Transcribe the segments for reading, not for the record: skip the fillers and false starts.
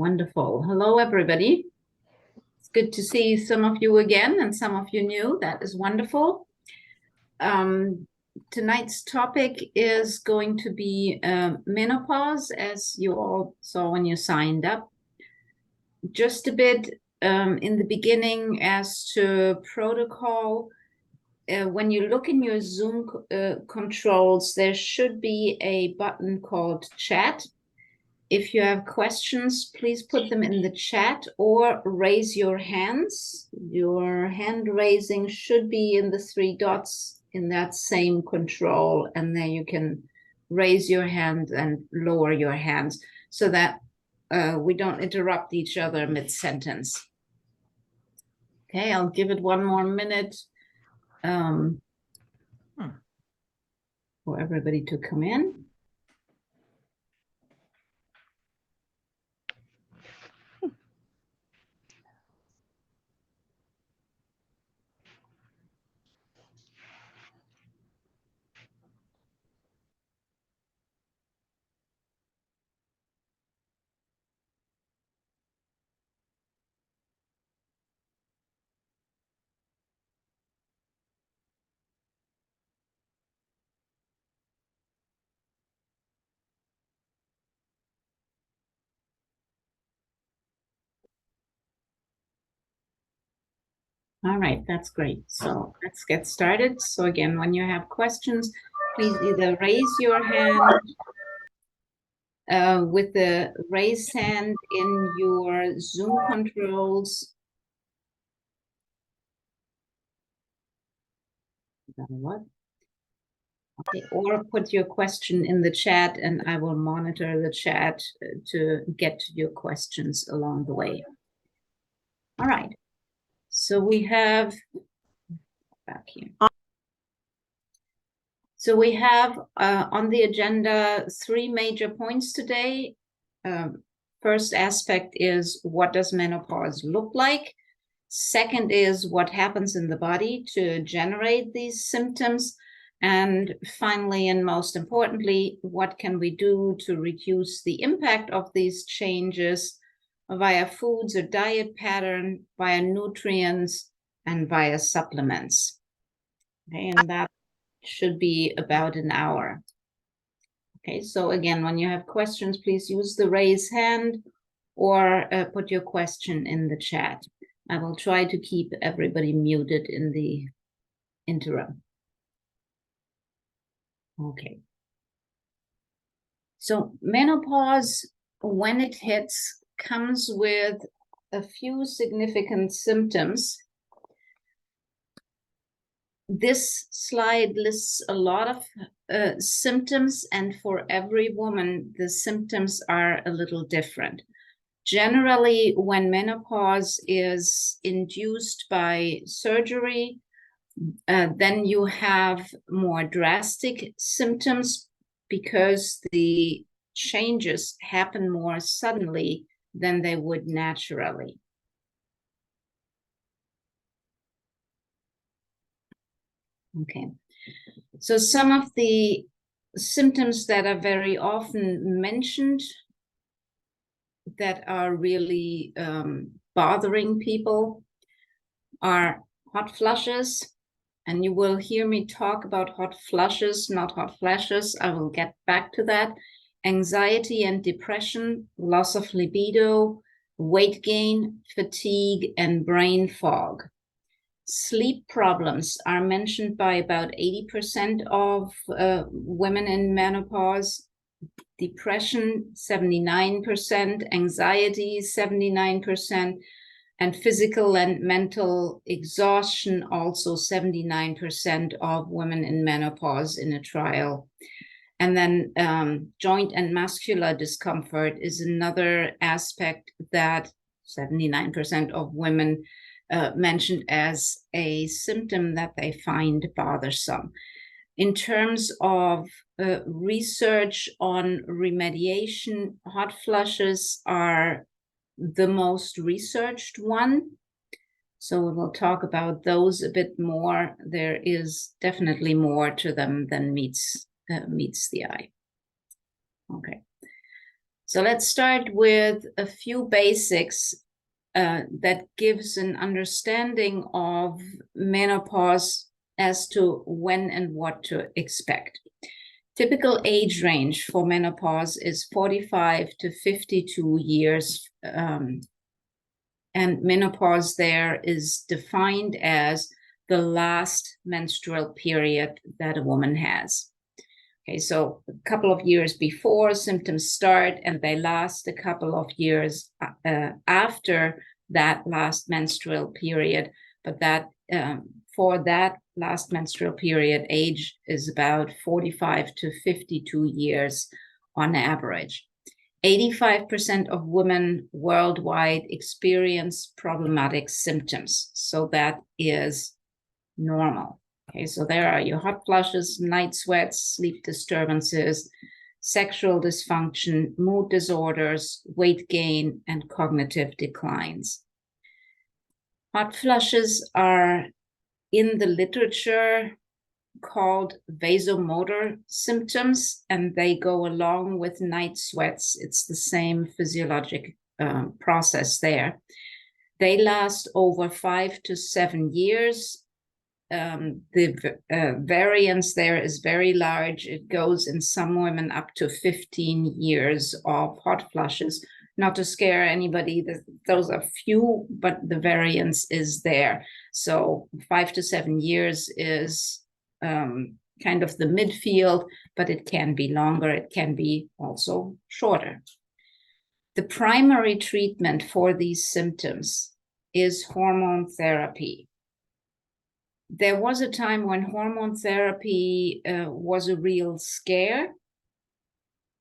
Wonderful. Hello, everybody. It's good to see some of you again and some of you new. That is wonderful. Tonight's topic is going to be menopause, as you all saw when you signed up. Just a bit in the beginning as to protocol. When you look in your Zoom controls, there should be a button called chat. If you have questions, please put them in the chat or raise your hands. Your hand raising should be in the 3 dots in that same control, and then you can raise your hand and lower your hands so that we don't interrupt each other mid-sentence. Okay, I'll give it one more minute for everybody to come in. All right, that's great. So let's get started. So again, when you have questions, please either raise your hand with the raised hand in your Zoom controls. What? Okay, or put your question in the chat and I will monitor the chat to get to your questions along the way. All right. So we have back here. So we have on the agenda 3 major points today. First aspect is, what does menopause look like? Second is, what happens in the body to generate these symptoms? And finally, and most importantly, what can we do to reduce the impact of these changes via foods or diet pattern, via nutrients, and via supplements? Okay, and that should be about an hour. Okay, so again, when you have questions, please use the raise hand or put your question in the chat. I will try to keep everybody muted in the interim. Okay. So menopause, when it hits, comes with a few significant symptoms. This slide lists a lot of symptoms, and for every woman, the symptoms are a little different. Generally, when menopause is induced by surgery, then you have more drastic symptoms because the changes happen more suddenly than they would naturally. Okay, so some of the symptoms that are very often mentioned that are really bothering people are hot flushes. And you will hear me talk about hot flushes, not hot flashes. I will get back to that. Anxiety and depression, loss of libido, weight gain, fatigue, and brain fog. Sleep problems are mentioned by about 80% of women in menopause. Depression, 79%, anxiety, 79%, and physical and mental exhaustion, also 79% of women in menopause in a trial. And then joint and muscular discomfort is another aspect that 79% of women mentioned as a symptom that they find bothersome. In terms of research on remediation, hot flushes are the most researched one. So we'll talk about those a bit more. There is definitely more to them than meets the eye. Okay. So let's start with a few basics that gives an understanding of menopause as to when and what to expect. Typical age range for menopause is 45 to 52 years. And menopause there is defined as the last menstrual period that a woman has. Okay, so a couple of years before symptoms start, and they last a couple of years after that last menstrual period. But that for that last menstrual period, age is about 45 to 52 years on average. 85% of women worldwide experience problematic symptoms. So that is normal. Okay, so there are your hot flushes, night sweats, sleep disturbances, sexual dysfunction, mood disorders, weight gain, and cognitive declines. Hot flushes are in the literature called vasomotor symptoms, and they go along with night sweats. It's the same physiologic process there. They last over 5 to 7 years. The variance there is very large. It goes in some women up to 15 years of hot flushes. Not to scare anybody, those are few, but the variance is there. So 5 to 7 years is kind of the midfield, but it can be longer. It can be also shorter. The primary treatment for these symptoms is hormone therapy. There was a time when hormone therapy was a real scare.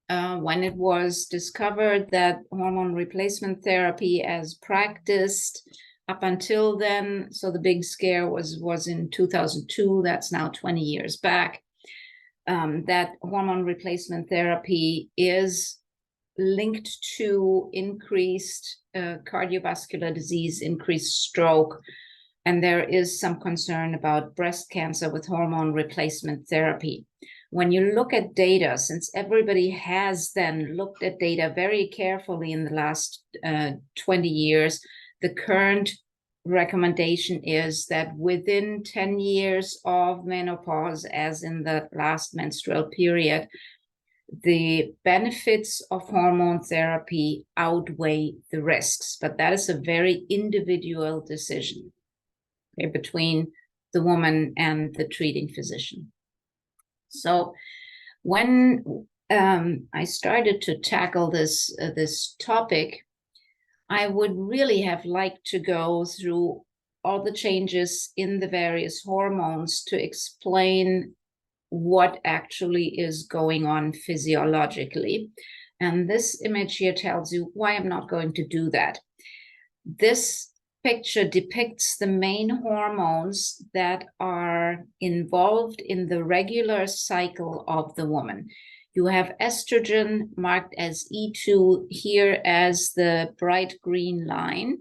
When it was discovered that hormone replacement therapy as practiced up until then, so the big scare was in 2002, that's now 20 years back, that hormone replacement therapy is linked to increased cardiovascular disease, increased stroke, and there is some concern about breast cancer with hormone replacement therapy. When you look at data, since everybody has then looked at data very carefully in the last 20 years, the current recommendation is that within 10 years of menopause, as in the last menstrual period, the benefits of hormone therapy outweigh the risks. But that is a very individual decision between the woman and the treating physician. So when I started to tackle this topic, I would really have liked to go through all the changes in the various hormones to explain what actually is going on physiologically. And this image here tells you why I'm not going to do that. This picture depicts the main hormones that are involved in the regular cycle of the woman. You have estrogen marked as E2 here as the bright green line.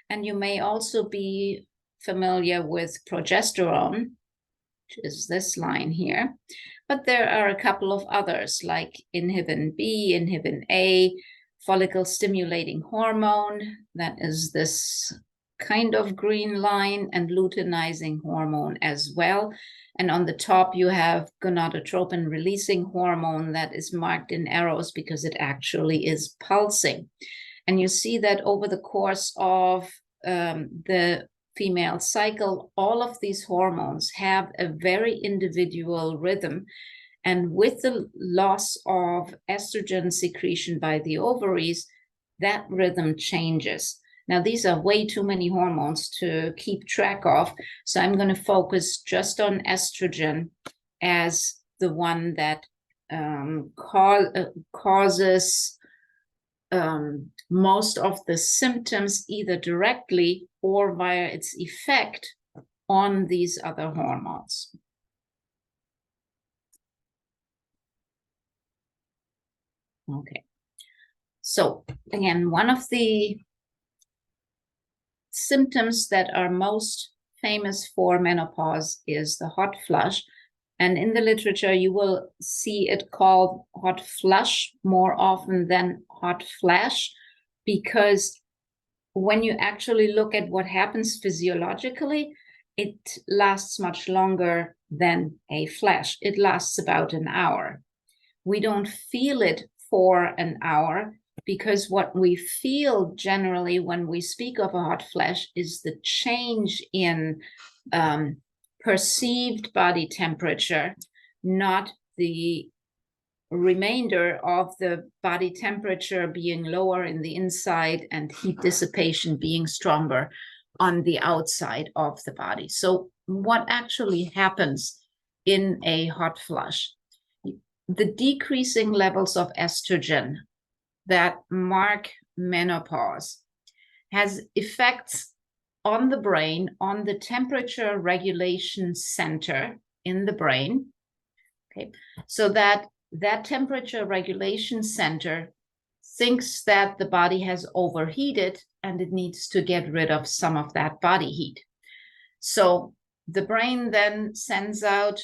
And you may also be familiar with progesterone, which is this line here. But there are a couple of others like inhibin B, inhibin A, follicle-stimulating hormone, that is this kind of green line, and luteinizing hormone as well. And on the top, you have gonadotropin releasing hormone that is marked in arrows because it actually is pulsing. And you see that over the course of the female cycle, all of these hormones have a very individual rhythm. And with the loss of estrogen secretion by the ovaries, that rhythm changes. Now, these are way too many hormones to keep track of, so I'm going to focus just on estrogen as the one that causes most of the symptoms, either directly or via its effect on these other hormones. Okay, so again, one of the symptoms that are most famous for menopause is the hot flush. And in the literature, you will see it called hot flush more often than hot flash, because when you actually look at what happens physiologically, it lasts much longer than a flash. It lasts about an hour. We don't feel it for an hour, because what we feel generally when we speak of a hot flash is the change in perceived body temperature, not the remainder of the body temperature being lower in the inside and heat dissipation being stronger on the outside of the body. So what actually happens in a hot flush? The decreasing levels of estrogen that mark menopause has effects on the brain, on the temperature regulation center in the brain. Okay, so that temperature regulation center thinks that the body has overheated and it needs to get rid of some of that body heat. So the brain then sends out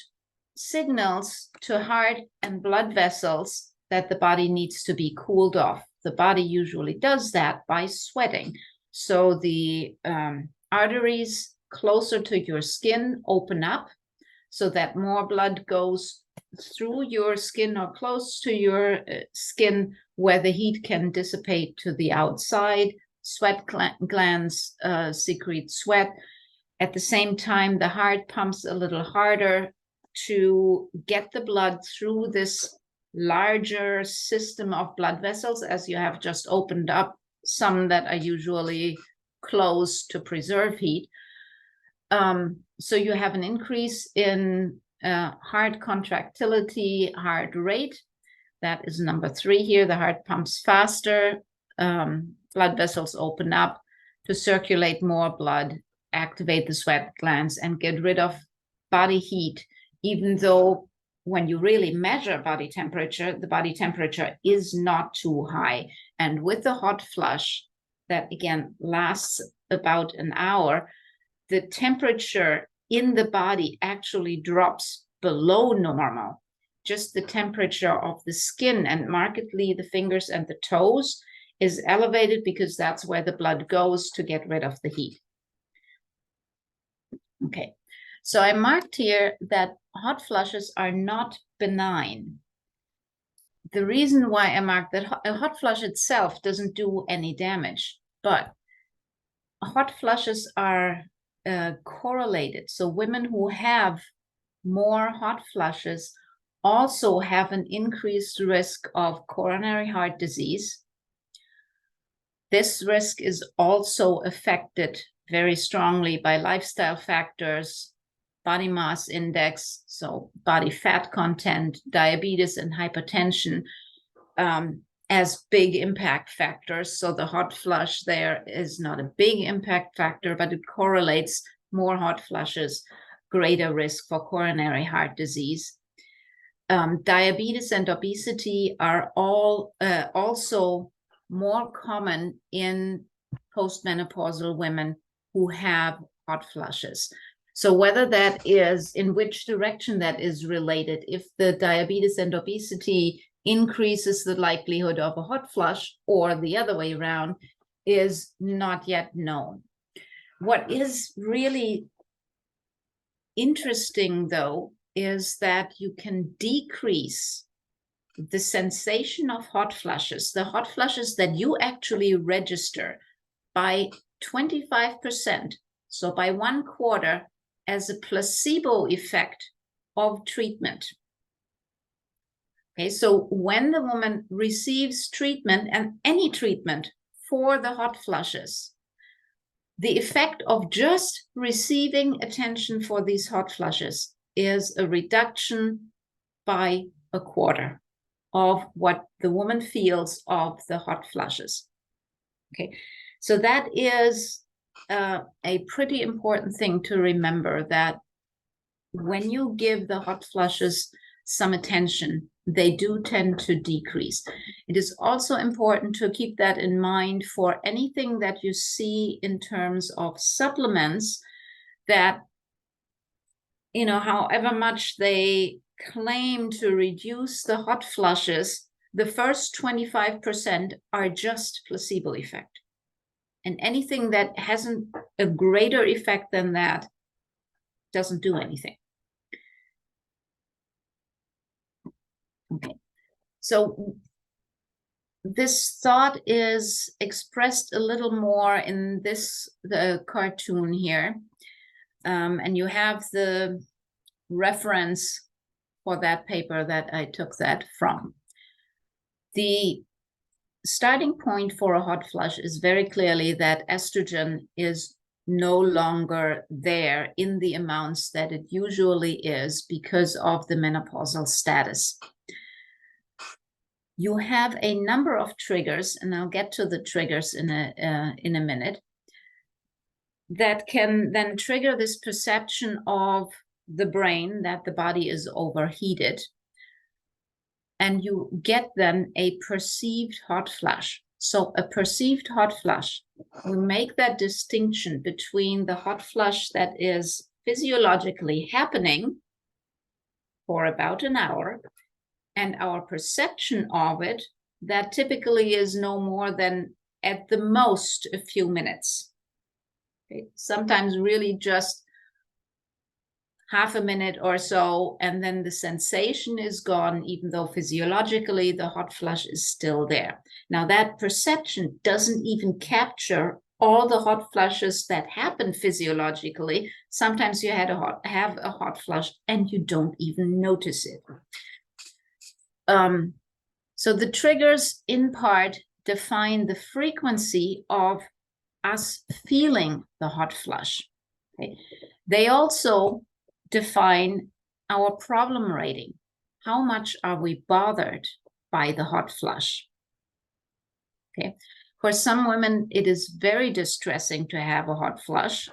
signals to heart and blood vessels that the body needs to be cooled off. The body usually does that by sweating. So the arteries closer to your skin open up so that more blood goes through your skin or close to your skin, where the heat can dissipate to the outside. Sweat glands secrete sweat. At the same time, the heart pumps a little harder to get the blood through this larger system of blood vessels, as you have just opened up some that are usually closed to preserve heat. So you have an increase in heart contractility, heart rate. That is number 3 here. The heart pumps faster, blood vessels open up to circulate more blood, activate the sweat glands, and get rid of body heat, even though when you really measure body temperature, the body temperature is not too high. And with the hot flush, that again lasts about an hour, the temperature in the body actually drops below normal. Just the temperature of the skin, and markedly the fingers and the toes, is elevated because that's where the blood goes to get rid of the heat. Okay, so I marked here that hot flushes are not benign. The reason why I marked that a hot flush itself doesn't do any damage, but hot flushes are correlated. So women who have more hot flushes also have an increased risk of coronary heart disease. This risk is also affected very strongly by lifestyle factors, body mass index, so body fat content, diabetes, and hypertension as big impact factors. So the hot flush there is not a big impact factor, but it correlates more hot flushes, greater risk for coronary heart disease. Diabetes and obesity are all also more common in postmenopausal women who have hot flushes. So whether that is, in which direction that is related, if the diabetes and obesity increases the likelihood of a hot flush or the other way around, is not yet known. What is really interesting, though, is that you can decrease the sensation of hot flushes, the hot flushes that you actually register, by 25%, so by 1/4, as a placebo effect of treatment. Okay, so when the woman receives treatment, and any treatment for the hot flushes, the effect of just receiving attention for these hot flushes is a reduction by 1/4 of what the woman feels of the hot flushes. Okay, so that is a pretty important thing to remember, that when you give the hot flushes some attention, they do tend to decrease. It is also important to keep that in mind for anything that you see in terms of supplements that, however much they claim to reduce the hot flushes, the first 25% are just placebo effect. And anything that hasn't a greater effect than that doesn't do anything. Okay, so this thought is expressed a little more in the cartoon here. And you have the reference for that paper that I took that from. The starting point for a hot flush is very clearly that estrogen is no longer there in the amounts that it usually is because of the menopausal status. You have a number of triggers, and I'll get to the triggers in a minute, that can then trigger this perception of the brain that the body is overheated. And you get then a perceived hot flush. So a perceived hot flush, we make that distinction between the hot flush that is physiologically happening for about an hour and our perception of it that typically is no more than at the most a few minutes. Okay? Sometimes really just half a minute or so, and then the sensation is gone, even though physiologically the hot flush is still there. Now that perception doesn't even capture all the hot flushes that happen physiologically. Sometimes you have a hot flush and you don't even notice it. So the triggers in part define the frequency of us feeling the hot flush. Okay? They also define our problem rating. How much are we bothered by the hot flush? Okay. For some women, it is very distressing to have a hot flush.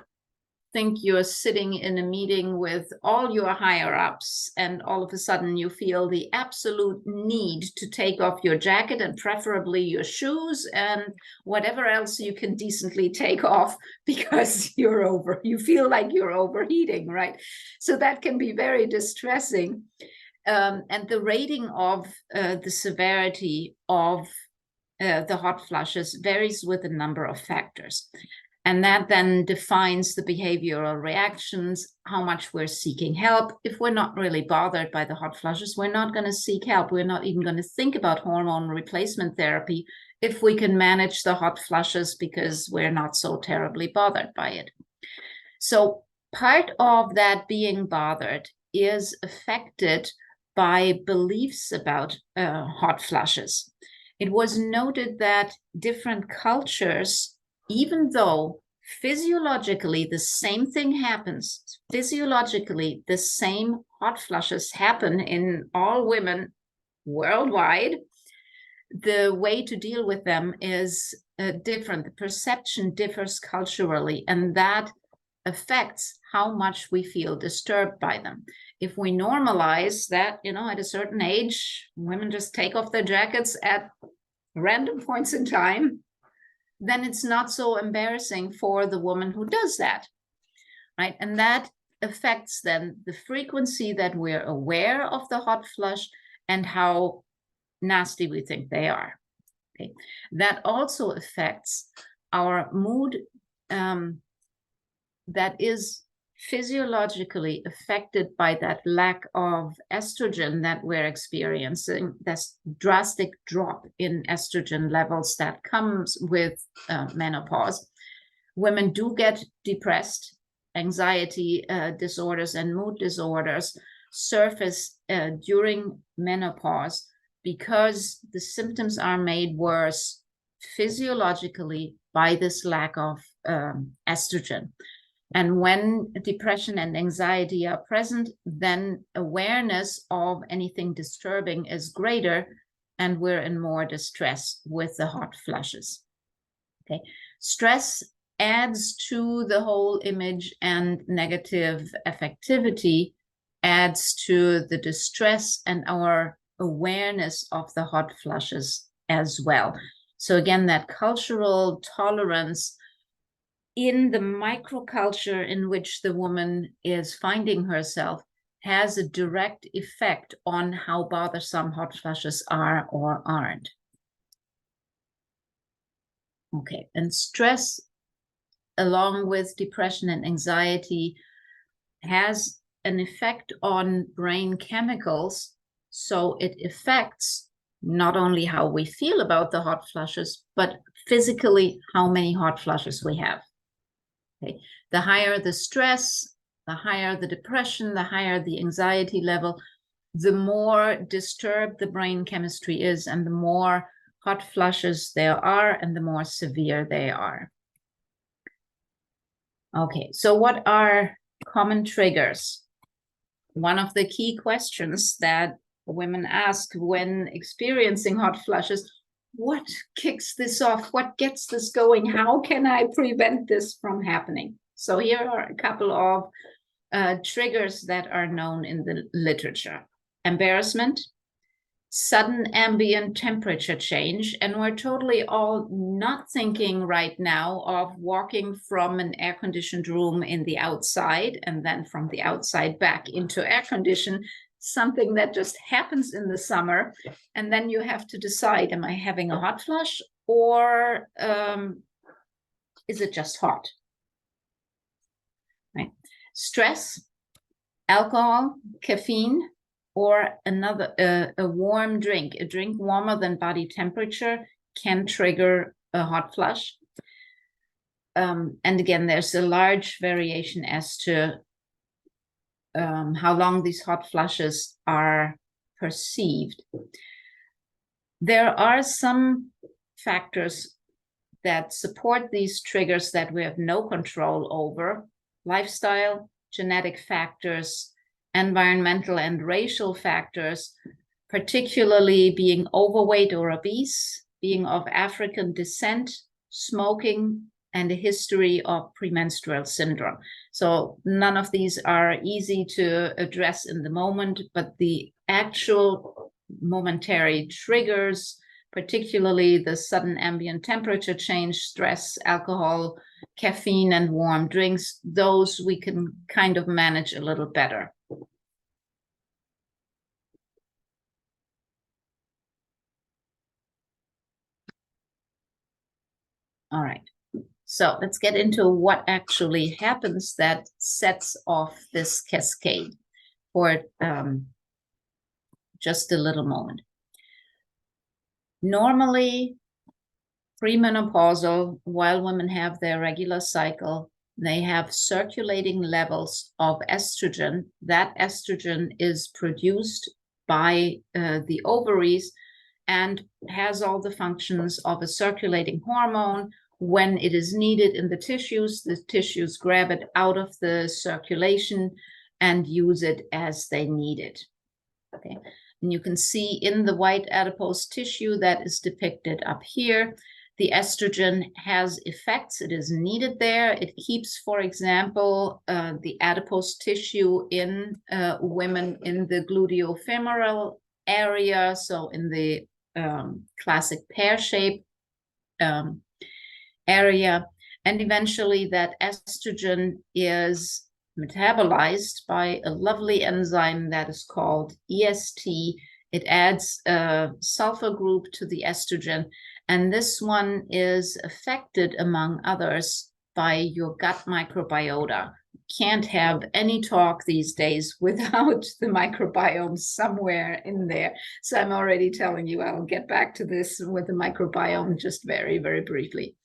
Think you're sitting in a meeting with all your higher ups, and all of a sudden you feel the absolute need to take off your jacket and preferably your shoes and whatever else you can decently take off because you feel like you're overheating, right? So that can be very distressing. And the rating of the severity of the hot flushes varies with a number of factors. And that then defines the behavioral reactions, how much we're seeking help. If we're not really bothered by the hot flushes, we're not going to seek help. We're not even going to think about hormone replacement therapy if we can manage the hot flushes because we're not so terribly bothered by it. So part of that being bothered is affected by beliefs about hot flushes. It was noted that different cultures, even though physiologically the same thing happens, physiologically the same hot flushes happen in all women worldwide, the way to deal with them is different. The perception differs culturally, and that affects how much we feel disturbed by them. If we normalize that, at a certain age, women just take off their jackets at random points in time, then it's not so embarrassing for the woman who does that, right? And that affects then the frequency that we're aware of the hot flush and how nasty we think they are. Okay, that also affects our mood, that is physiologically affected by that lack of estrogen that we're experiencing, this drastic drop in estrogen levels that comes with menopause. Women do get depressed, anxiety disorders and mood disorders surface during menopause because the symptoms are made worse physiologically by this lack of estrogen. And when depression and anxiety are present, then awareness of anything disturbing is greater, and we're in more distress with the hot flushes. Okay, stress adds to the whole image, and negative affectivity adds to the distress and our awareness of the hot flushes as well. So again, that cultural tolerance in the microculture in which the woman is finding herself has a direct effect on how bothersome hot flushes are or aren't. Okay, and stress, along with depression and anxiety, has an effect on brain chemicals. So it affects not only how we feel about the hot flushes, but physically how many hot flushes we have. Okay. The higher the stress, the higher the depression, the higher the anxiety level, the more disturbed the brain chemistry is, and the more hot flushes there are, and the more severe they are. Okay, so what are common triggers? One of the key questions that women ask when experiencing hot flushes: what kicks this off? What gets this going? How can I prevent this from happening? So here are a couple of triggers that are known in the literature. Embarrassment, sudden ambient temperature change, and we're totally all not thinking right now of walking from an air-conditioned room in the outside and then from the outside back into air condition, something that just happens in the summer, and then you have to decide, am I having a hot flush or is it just hot? Right. Stress, alcohol, caffeine, or another a warm drink, a drink warmer than body temperature, can trigger a hot flush. And again, there's a large variation as to how long these hot flushes are perceived. There are some factors that support these triggers that we have no control over: lifestyle, genetic factors, environmental and racial factors, particularly being overweight or obese, being of African descent, smoking, and a history of premenstrual syndrome. So none of these are easy to address in the moment, but the actual momentary triggers, particularly the sudden ambient temperature change, stress, alcohol, caffeine, and warm drinks, those we can kind of manage a little better. All right, so let's get into what actually happens that sets off this cascade for just a little moment. Normally, premenopausal, while women have their regular cycle, they have circulating levels of estrogen. That estrogen is produced by the ovaries and has all the functions of a circulating hormone. When it is needed in the tissues grab it out of the circulation and use it as they need it. Okay. And you can see in the white adipose tissue that is depicted up here, the estrogen has effects. It is needed there. It keeps, for example, the adipose tissue in women in the gluteofemoral area, so in the classic pear shape area. And eventually that estrogen is metabolized by a lovely enzyme that is called EST. It adds a sulfur group to the estrogen, and this one is affected, among others, by your gut microbiota. Can't have any talk these days without the microbiome somewhere in there. So I'm already telling you, I'll get back to this with the microbiome just very, very briefly.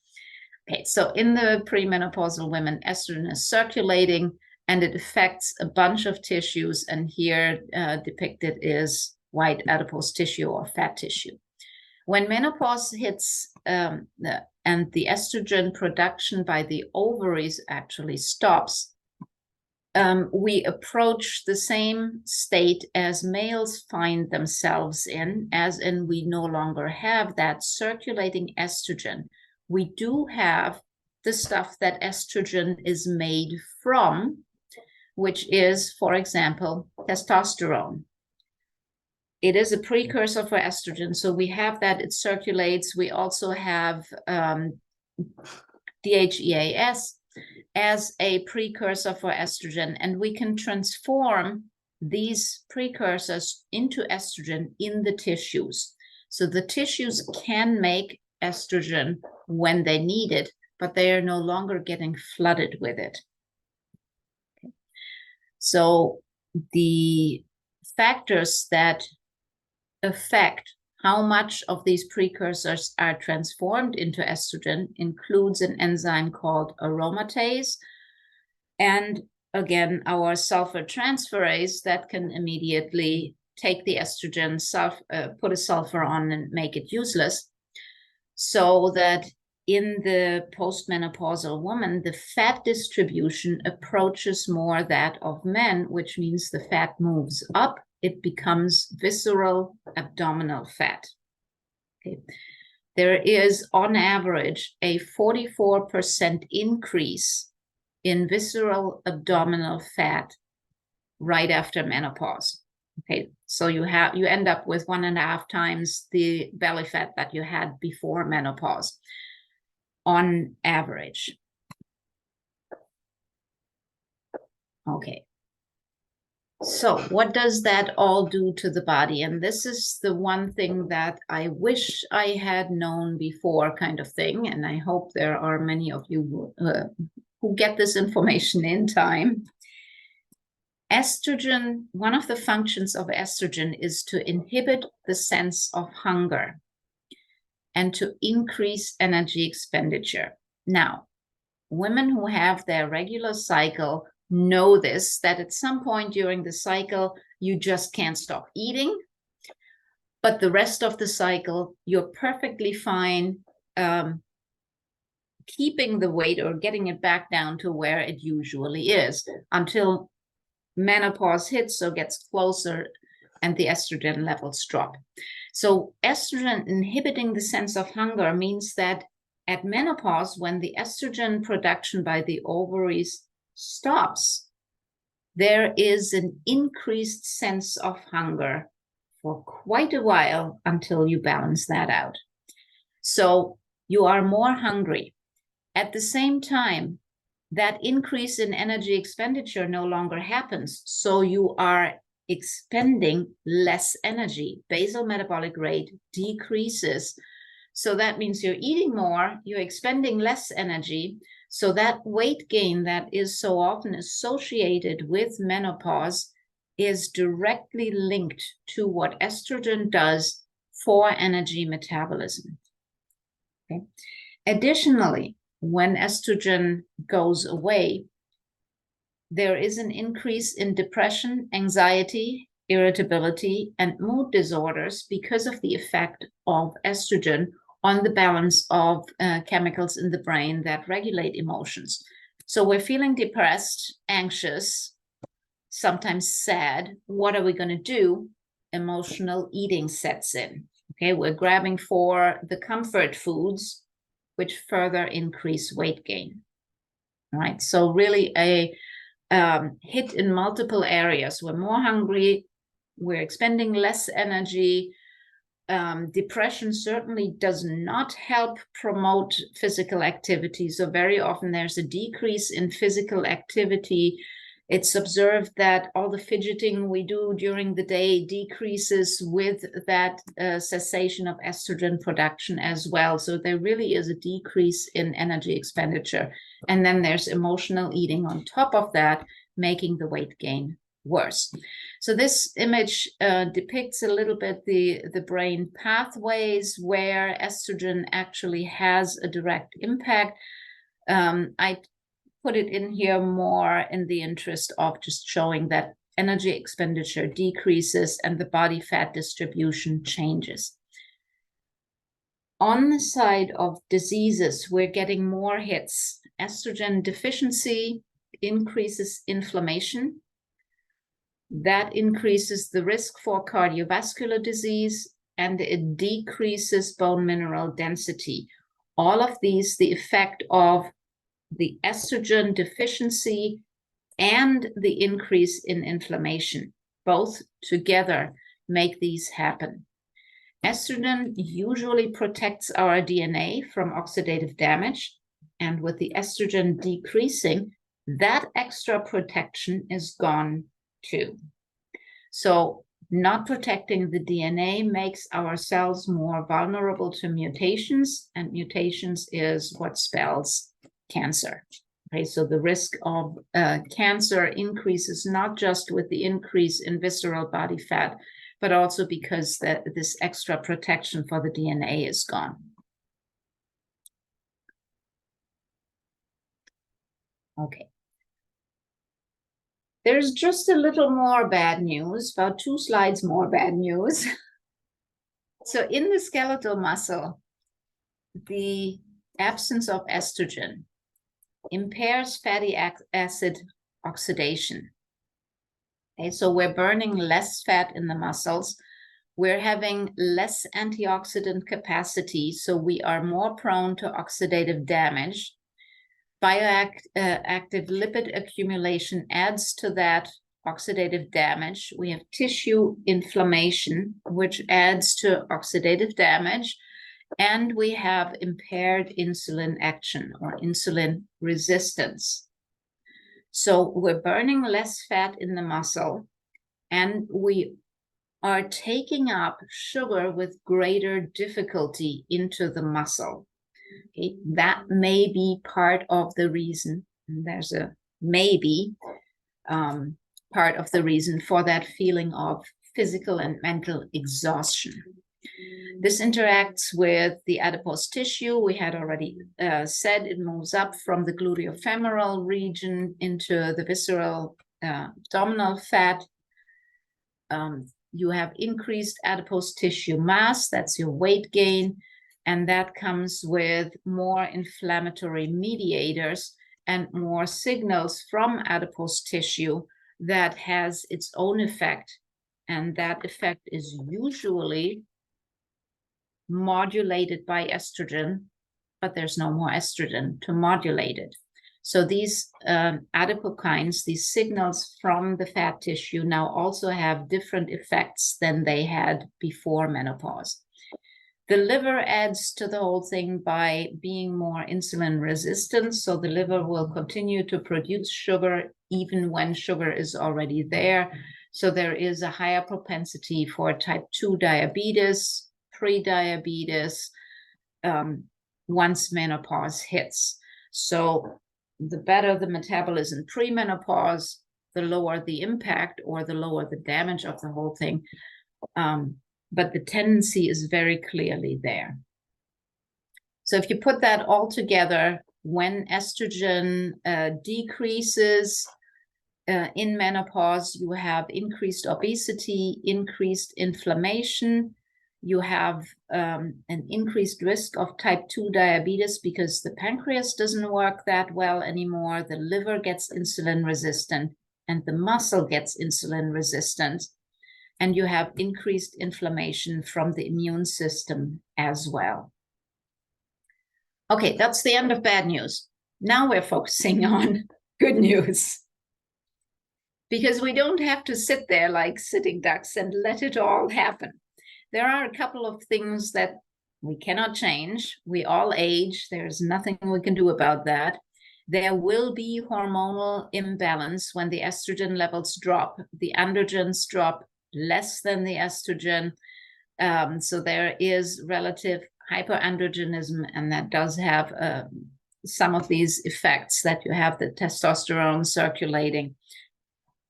Okay, so in the premenopausal women, estrogen is circulating and it affects a bunch of tissues, and here depicted is white adipose tissue or fat tissue. When menopause hits and the estrogen production by the ovaries actually stops, we approach the same state as males find themselves in, as in we no longer have that circulating estrogen. We do have the stuff that estrogen is made from, which is, for example, testosterone. It is a precursor for estrogen, so we have that, it circulates. We also have DHEAS as a precursor for estrogen, and we can transform these precursors into estrogen in the tissues. So the tissues can make estrogen when they need it, but they are no longer getting flooded with it. Okay. So the factors that affect how much of these precursors are transformed into estrogen includes an enzyme called aromatase, and again, our sulfur transferase that can immediately take the estrogen, put a sulfur on and make it useless, so that in the postmenopausal woman, the fat distribution approaches more that of men, which means the fat moves up. It becomes visceral abdominal fat. Okay. There is, on average, a 44% increase in visceral abdominal fat right after menopause. Okay, so you end up with 1.5 times the belly fat that you had before menopause, on average. Okay. So what does that all do to the body? And this is the one thing that I wish I had known before, kind of thing. And I hope there are many of you who get this information in time. Estrogen, one of the functions of estrogen is to inhibit the sense of hunger and to increase energy expenditure. Now, women who have their regular cycle know this, that at some point during the cycle, you just can't stop eating. But the rest of the cycle, you're perfectly fine keeping the weight or getting it back down to where it usually is until menopause hits or gets closer and the estrogen levels drop. So estrogen inhibiting the sense of hunger means that at menopause, when the estrogen production by the ovaries stops, there is an increased sense of hunger for quite a while until you balance that out. So you are more hungry. At the same time, that increase in energy expenditure no longer happens. So you are expending less energy. Basal metabolic rate decreases. So that means you're eating more, you're expending less energy. So that weight gain that is so often associated with menopause is directly linked to what estrogen does for energy metabolism. Okay. Additionally, when estrogen goes away, there is an increase in depression, anxiety, irritability, and mood disorders because of the effect of estrogen on the balance of chemicals in the brain that regulate emotions. So we're feeling depressed, anxious, sometimes sad. What are we going to do? Emotional eating sets in. Okay, we're grabbing for the comfort foods, which further increase weight gain. All right, so really a hit in multiple areas. We're more hungry, we're expending less energy. Depression certainly does not help promote physical activity. So very often there's a decrease in physical activity. It's observed that all the fidgeting we do during the day decreases with that cessation of estrogen production as well. So there really is a decrease in energy expenditure. And then there's emotional eating on top of that, making the weight gain worse. So this image depicts a little bit the brain pathways where estrogen actually has a direct impact. I put it in here more in the interest of just showing that energy expenditure decreases and the body fat distribution changes. On the side of diseases, we're getting more hits. Estrogen deficiency increases inflammation. That increases the risk for cardiovascular disease, and it decreases bone mineral density. All of these, the effect of the estrogen deficiency and the increase in inflammation, both together make these happen. Estrogen usually protects our DNA from oxidative damage, and with the estrogen decreasing, that extra protection is gone too. So not protecting the DNA makes our cells more vulnerable to mutations, and mutations is what spells cancer. Okay, so the risk of cancer increases not just with the increase in visceral body fat, but also because this extra protection for the DNA is gone. Okay. There's just a little more bad news, about 2 slides more bad news. So in the skeletal muscle, the absence of estrogen impairs fatty acid oxidation. Okay, so we're burning less fat in the muscles. We're having less antioxidant capacity, so we are more prone to oxidative damage. Bioactive lipid accumulation adds to that oxidative damage. We have tissue inflammation, which adds to oxidative damage. And we have impaired insulin action or insulin resistance. So we're burning less fat in the muscle, and we are taking up sugar with greater difficulty into the muscle. Okay, that may be part of the reason, and there's a maybe part of the reason for that feeling of physical and mental exhaustion. This interacts with the adipose tissue. We had already said it moves up from the gluteofemoral region into the visceral abdominal fat. You have increased adipose tissue mass, that's your weight gain, and that comes with more inflammatory mediators and more signals from adipose tissue that has its own effect. And that effect is usually modulated by estrogen, but there's no more estrogen to modulate it. So these adipokines, these signals from the fat tissue, now also have different effects than they had before menopause. The liver adds to the whole thing by being more insulin resistant. So the liver will continue to produce sugar even when sugar is already there. So there is a higher propensity for type 2 diabetes, pre-diabetes, once menopause hits. So the better the metabolism pre-menopause, the lower the impact or the lower the damage of the whole thing. But the tendency is very clearly there. So if you put that all together, when estrogen decreases in menopause, you have increased obesity, increased inflammation, you have an increased risk of type 2 diabetes because the pancreas doesn't work that well anymore, the liver gets insulin resistant, and the muscle gets insulin resistant. And you have increased inflammation from the immune system as well. Okay, that's the end of bad news. Now we're focusing on good news. Because we don't have to sit there like sitting ducks and let it all happen. There are a couple of things that we cannot change. We all age. There's nothing we can do about that. There will be hormonal imbalance when the estrogen levels drop. The androgens drop less than the estrogen. So there is relative hyperandrogenism, and that does have some of these effects, that you have the testosterone circulating,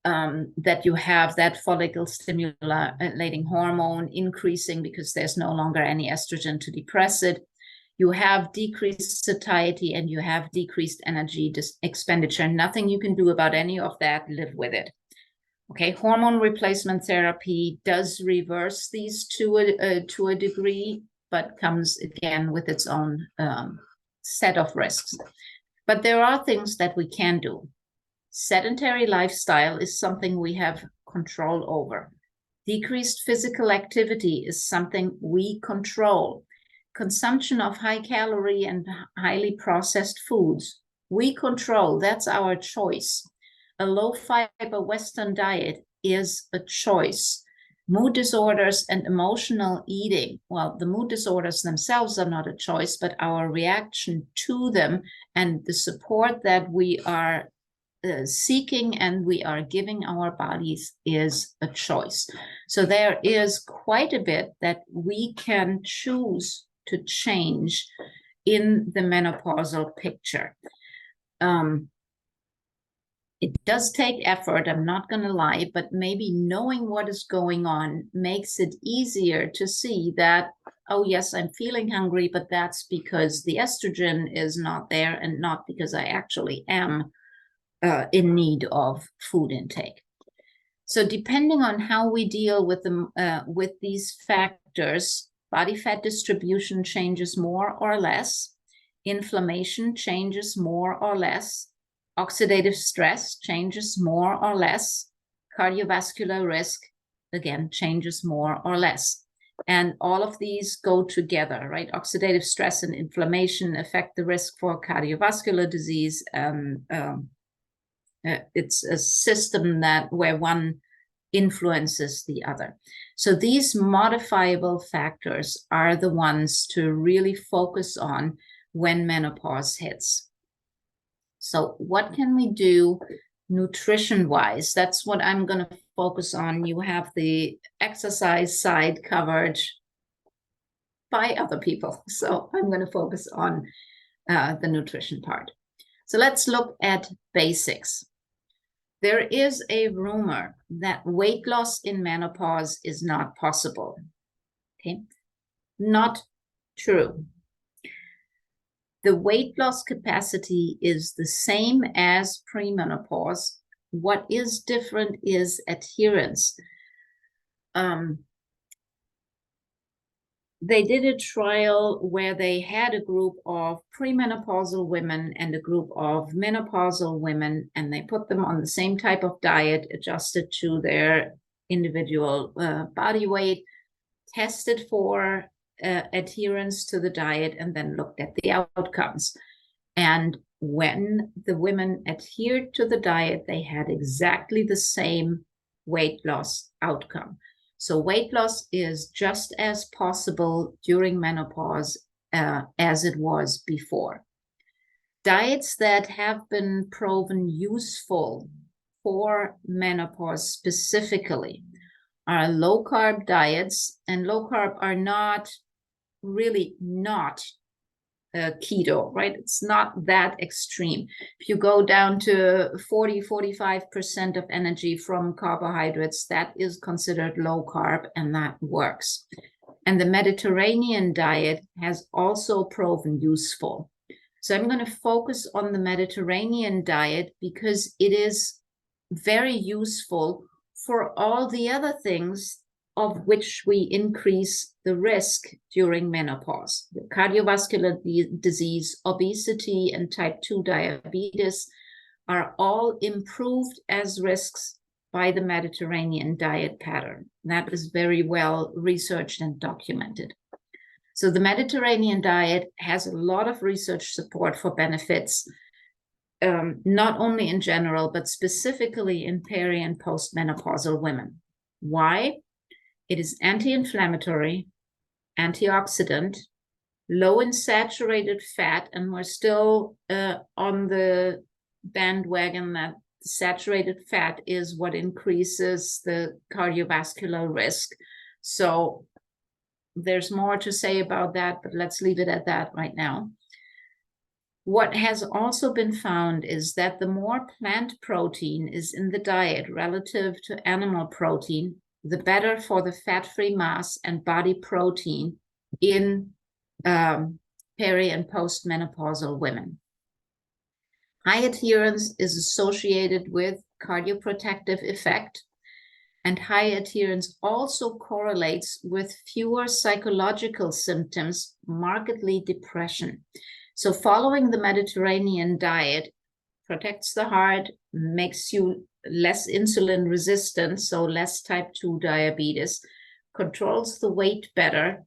that you have that follicle-stimulating hormone increasing because there's no longer any estrogen to depress it. You have decreased satiety and you have decreased energy expenditure. Nothing you can do about any of that. Live with it. Okay, hormone replacement therapy does reverse these to a degree, but comes again with its own set of risks. But there are things that we can do. Sedentary lifestyle is something we have control over. Decreased physical activity is something we control. Consumption of high calorie and highly processed foods, we control. That's our choice. A low fiber Western diet is a choice. Mood disorders and emotional eating, well, the mood disorders themselves are not a choice, but our reaction to them and the support that we are seeking and we are giving our bodies is a choice. So there is quite a bit that we can choose to change in the menopausal picture. It does take effort, I'm not going to lie, but maybe knowing what is going on makes it easier to see that, oh yes, I'm feeling hungry, but that's because the estrogen is not there and not because I actually am in need of food intake. So depending on how we deal with them, with these factors, body fat distribution changes more or less, inflammation changes more or less, oxidative stress changes more or less, cardiovascular risk, again, changes more or less. And all of these go together, right? Oxidative stress and inflammation affect the risk for cardiovascular disease. It's a system where one influences the other. So these modifiable factors are the ones to really focus on when menopause hits. So what can we do nutrition-wise? That's what I'm going to focus on. You have the exercise side covered by other people. So I'm going to focus on the nutrition part. So let's look at basics. There is a rumor that weight loss in menopause is not possible. Okay, not true. The weight loss capacity is the same as premenopause. What is different is adherence. They did a trial where they had a group of premenopausal women and a group of menopausal women, and they put them on the same type of diet adjusted to their individual body weight, tested for adherence to the diet, and then looked at the outcomes. And when the women adhered to the diet, they had exactly the same weight loss outcome. So weight loss is just as possible during menopause as it was before. Diets that have been proven useful for menopause specifically are low-carb diets, and low-carb are not really not keto, right? It's not that extreme. If you go down to 40-45% of energy from carbohydrates, that is considered low carb, and that works. And the Mediterranean diet has also proven useful. So I'm going to focus on the Mediterranean diet because it is very useful for all the other things of which we increase the risk during menopause. The cardiovascular disease, obesity, and type 2 diabetes are all improved as risks by the Mediterranean diet pattern. That is very well researched and documented. So the Mediterranean diet has a lot of research support for benefits, not only in general, but specifically in peri and postmenopausal women. Why? It is anti-inflammatory, antioxidant, low in saturated fat, and we're still on the bandwagon that saturated fat is what increases the cardiovascular risk. So there's more to say about that, but let's leave it at that right now. What has also been found is that the more plant protein is in the diet relative to animal protein, the better for the fat-free mass and body protein in peri and postmenopausal women. High adherence is associated with cardioprotective effect, and high adherence also correlates with fewer psychological symptoms, markedly depression. So following the Mediterranean diet protects the heart, makes you less insulin resistant, so less type 2 diabetes, controls the weight better,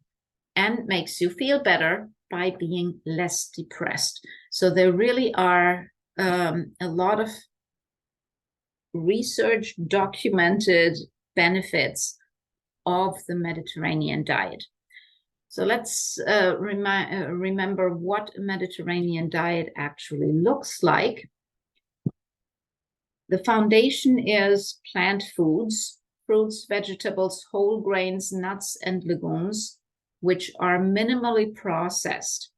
and makes you feel better by being less depressed. So there really are a lot of research documented benefits of the Mediterranean diet. So let's remember what a Mediterranean diet actually looks like. The foundation is plant foods, fruits, vegetables, whole grains, nuts, and legumes, which are minimally processed.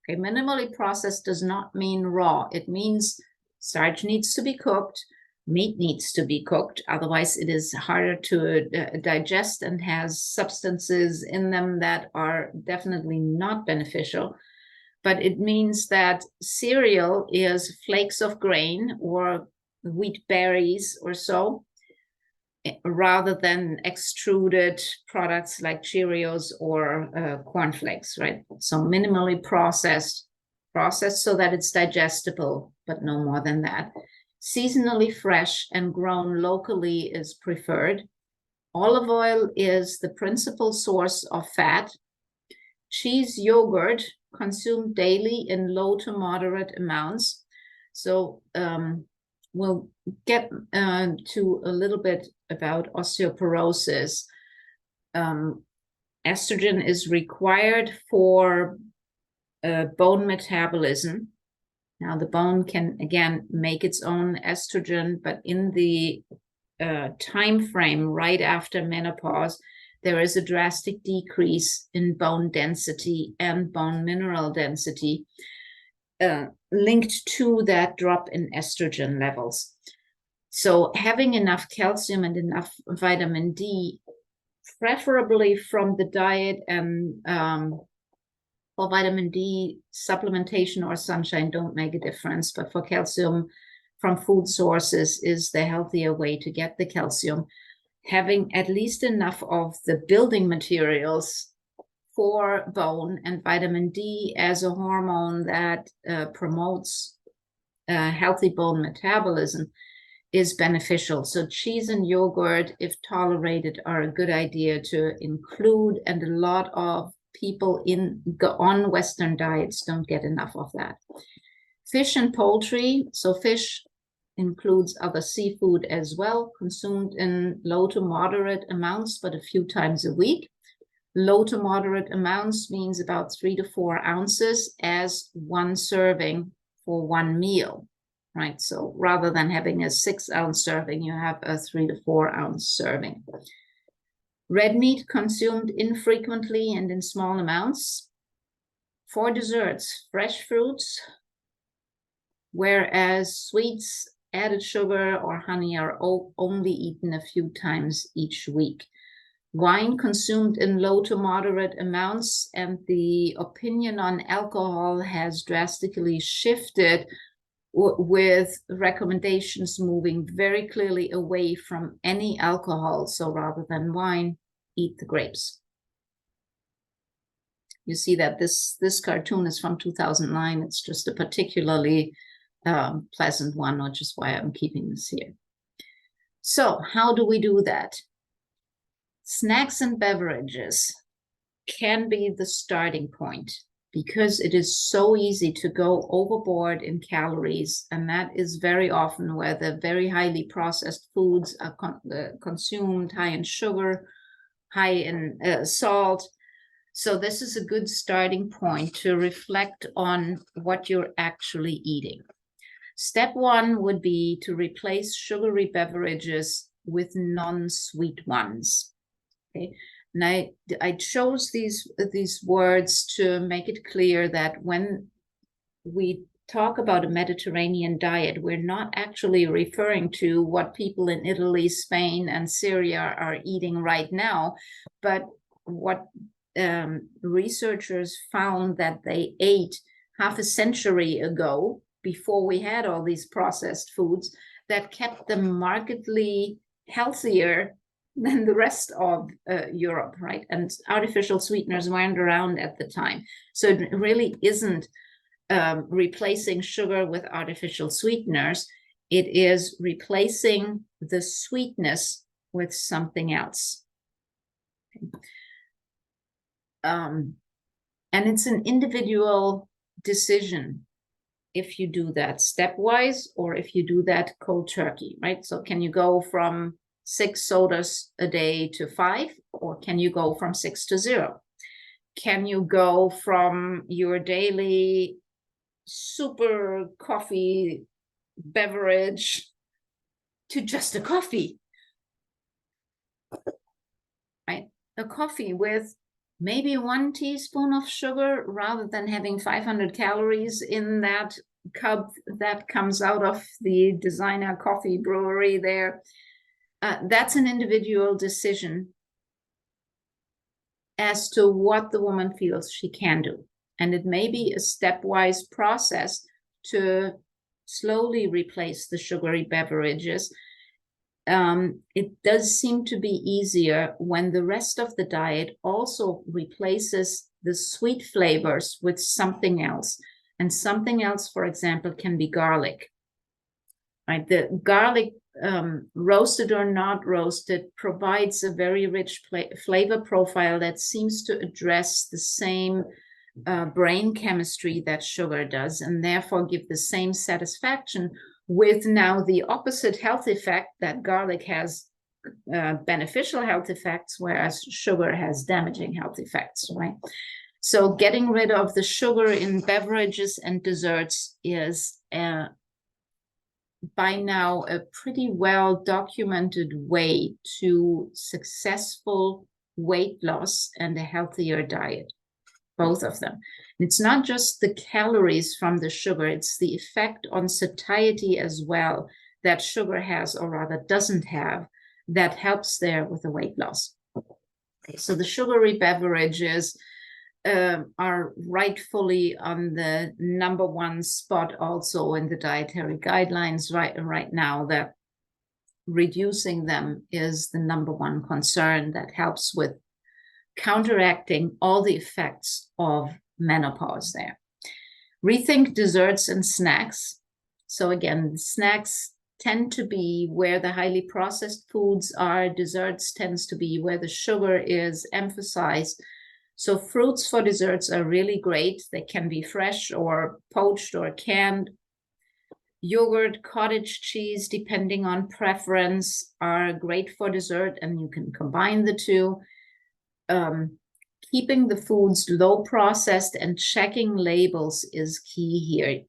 Okay, minimally processed does not mean raw. It means starch needs to be cooked, meat needs to be cooked, otherwise it is harder to digest and has substances in them that are definitely not beneficial. But it means that cereal is flakes of grain or wheat berries or so, rather than extruded products like Cheerios or cornflakes, right? So minimally processed so that it's digestible, but no more than that. Seasonally fresh and grown locally is preferred. Olive oil is the principal source of fat. Cheese, yogurt consumed daily in low to moderate amounts. So we'll get to a little bit about osteoporosis. Estrogen is required for bone metabolism. Now, the bone can, again, make its own estrogen, but in the time frame right after menopause, there is a drastic decrease in bone density and bone mineral density linked to that drop in estrogen levels. So having enough calcium and enough vitamin D, preferably from the diet, and for vitamin D, supplementation or sunshine don't make a difference, but for calcium from food sources is the healthier way to get the calcium. Having at least enough of the building materials for bone, and vitamin D as a hormone that promotes healthy bone metabolism is beneficial. So cheese and yogurt, if tolerated, are a good idea to include, and a lot of people on Western diets don't get enough of that. Fish and poultry, so fish includes other seafood as well, consumed in low to moderate amounts, but a few times a week. Low to moderate amounts means about 3 to 4 ounces as one serving for one meal, right? So rather than having a 6-ounce serving, you have a 3 to 4 ounce serving. Red meat consumed infrequently and in small amounts. For desserts, fresh fruits, whereas sweets, added sugar, or honey are only eaten a few times each week. Wine consumed in low to moderate amounts, and the opinion on alcohol has drastically shifted with recommendations moving very clearly away from any alcohol. So rather than wine, eat the grapes. You see that this cartoon is from 2009. It's just a particularly pleasant one, which is why I'm keeping this here. So how do we do that? Snacks and beverages can be the starting point, because it is so easy to go overboard in calories, and that is very often where the very highly processed foods are consumed, high in sugar, high in salt. So this is a good starting point to reflect on what you're actually eating. Step 1 would be to replace sugary beverages with non-sweet ones. Okay. And I chose these words to make it clear that when we talk about a Mediterranean diet, we're not actually referring to what people in Italy, Spain, and Syria are eating right now, but what researchers found that they ate half a century ago, before we had all these processed foods, that kept them markedly healthier than the rest of Europe, right? And artificial sweeteners weren't around at the time. So it really isn't replacing sugar with artificial sweeteners. It is replacing the sweetness with something else. Okay. And it's an individual decision if you do that stepwise or if you do that cold turkey, right? So can you go from 6 sodas a day to 5, or can you go from 6 to 0? Can you go from your daily super coffee beverage to just a coffee, right? A coffee with maybe 1 teaspoon of sugar rather than having 500 calories in that cup that comes out of the designer coffee brewery there. That's an individual decision as to what the woman feels she can do. And it may be a stepwise process to slowly replace the sugary beverages. It does seem to be easier when the rest of the diet also replaces the sweet flavors with something else. And something else, for example, can be garlic. Right? The garlic, roasted or not roasted, provides a very rich flavor profile that seems to address the same brain chemistry that sugar does, and therefore give the same satisfaction, with now the opposite health effect that garlic has beneficial health effects, whereas sugar has damaging health effects, right? So getting rid of the sugar in beverages and desserts is by now a pretty well documented way to successful weight loss and a healthier diet, both of them. It's not just the calories from the sugar, it's the effect on satiety as well that sugar has, or rather doesn't have, that helps there with the weight loss. Okay, so the sugary beverages are rightfully on the #1 spot also in the dietary guidelines right now, that reducing them is the #1 concern that helps with counteracting all the effects of menopause there. Rethink desserts and snacks. So again, snacks tend to be where the highly processed foods are. Desserts tends to be where the sugar is emphasized. So fruits for desserts are really great. They can be fresh or poached or canned. Yogurt, cottage cheese, depending on preference, are great for dessert, and you can combine the two. Keeping the foods low processed and checking labels is key here.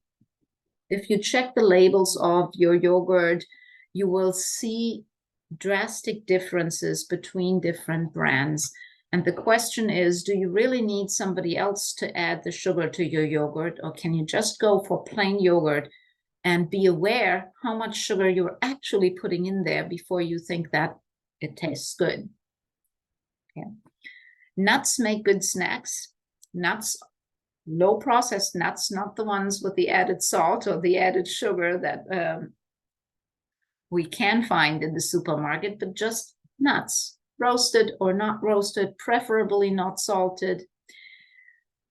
If you check the labels of your yogurt, you will see drastic differences between different brands. And the question is, do you really need somebody else to add the sugar to your yogurt, or can you just go for plain yogurt and be aware how much sugar you're actually putting in there before you think that it tastes good? Okay. Nuts make good snacks. Nuts, low processed nuts, not the ones with the added salt or the added sugar that we can find in the supermarket, but just nuts, roasted or not roasted, preferably not salted.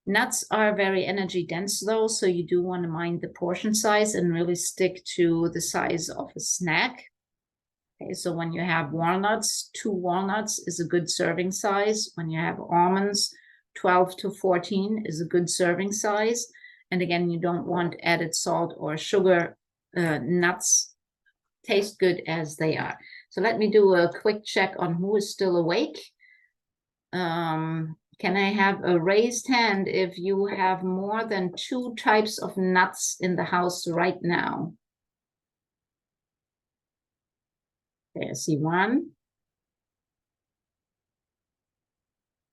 Nuts are very energy dense though, so you do want to mind the portion size and really stick to the size of a snack. Okay, so when you have walnuts, 2 walnuts is a good serving size. When you have almonds, 12 to 14 is a good serving size. And again, you don't want added salt or sugar. Nuts taste good as they are. So let me do a quick check on who is still awake. Can I have a raised hand if you have more than 2 types of nuts in the house right now? Okay, I see 1.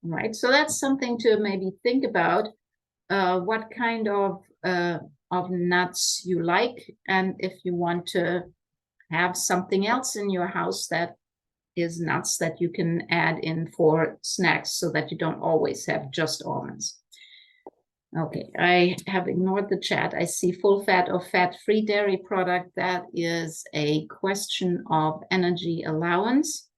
All right, so that's something to maybe think about, what kind of nuts you like, and if you want to have something else in your house that is nuts that you can add in for snacks, so that you don't always have just almonds. Okay, I have ignored the chat. I see full fat or fat-free dairy product. That is a question of energy allowance.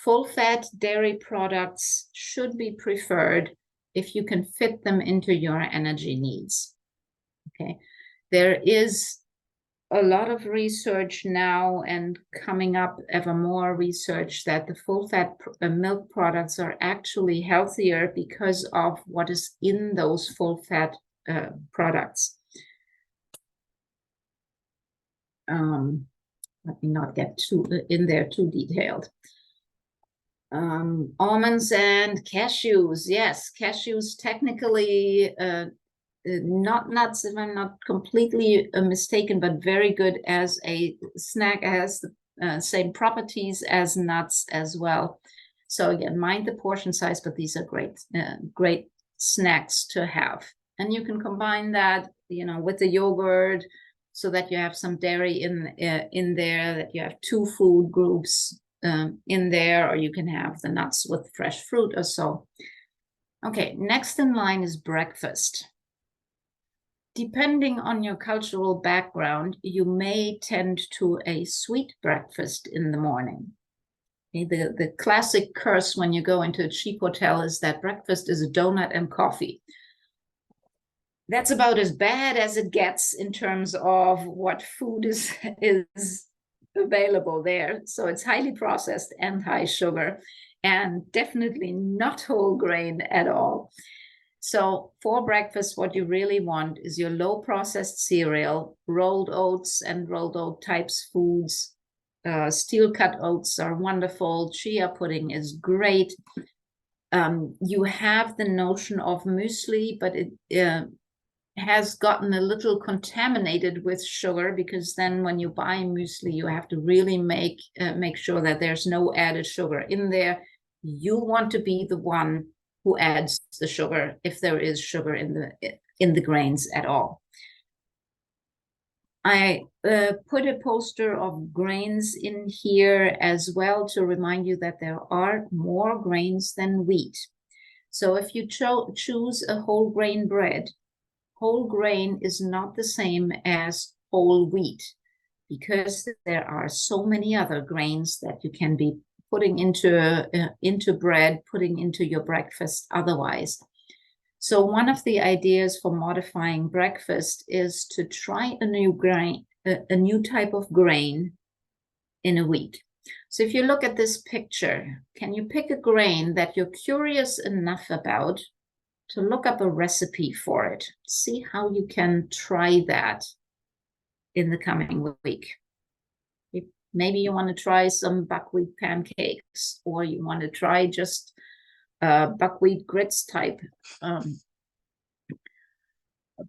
Full fat dairy products should be preferred if you can fit them into your energy needs. Okay, there is a lot of research now, and coming up ever more research, that the full fat milk products are actually healthier because of what is in those full fat products. Let me not get too in there too detailed. Almonds and cashews. Yes, cashews technically not nuts, if I'm not completely mistaken, but very good as a snack, as same properties as nuts as well. So again, mind the portion size, but these are great snacks to have. And you can combine that, with the yogurt, so that you have some dairy in there, that you have 2 food groups in there, or you can have the nuts with fresh fruit or so. Okay, next in line is breakfast. Depending on your cultural background, you may tend to a sweet breakfast in the morning. Okay, the classic curse when you go into a cheap hotel is that breakfast is a donut and coffee. That's about as bad as it gets in terms of what food is available there. So it's highly processed and high sugar, and definitely not whole grain at all. So for breakfast, what you really want is your low processed cereal, rolled oats and rolled oat types foods. Steel cut oats are wonderful. Chia pudding is great. You have the notion of muesli, but it has gotten a little contaminated with sugar, because then when you buy muesli, you have to really make sure that there's no added sugar in there. You want to be the one who adds the sugar, if there is sugar in the grains at all. I put a poster of grains in here as well to remind you that there are more grains than wheat. So if you choose a whole grain bread, whole grain is not the same as whole wheat, because there are so many other grains that you can be putting into bread, putting into your breakfast otherwise. So one of the ideas for modifying breakfast is to try a new grain, a new type of grain in a week. So if you look at this picture, can you pick a grain that you're curious enough about to look up a recipe for it? See how you can try that in the coming week. Maybe you want to try some buckwheat pancakes, or you want to try just buckwheat grits type.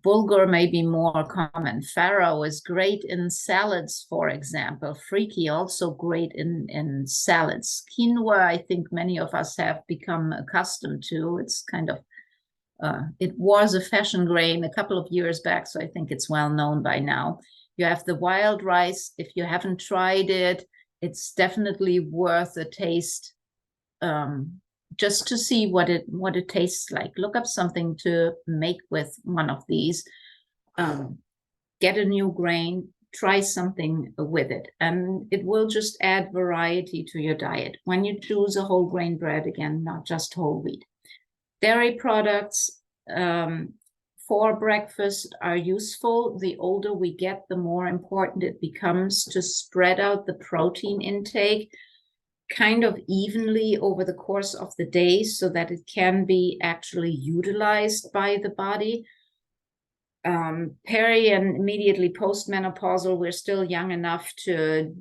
Bulgur may be more common. Farro is great in salads, for example. Freaky also great in salads. Quinoa, I think many of us have become accustomed to. It's kind of, it was a fashion grain a couple of years back, so I think it's well known by now. You have the wild rice. If you haven't tried it, it's definitely worth a taste, just to see what it tastes like. Look up something to make with one of these. Get a new grain, try something with it, and it will just add variety to your diet. When you choose a whole grain bread, again, not just whole wheat. Dairy products for breakfast are useful. The older we get, the more important it becomes to spread out the protein intake kind of evenly over the course of the day, so that it can be actually utilized by the body. Peri and immediately postmenopausal, we're still young enough to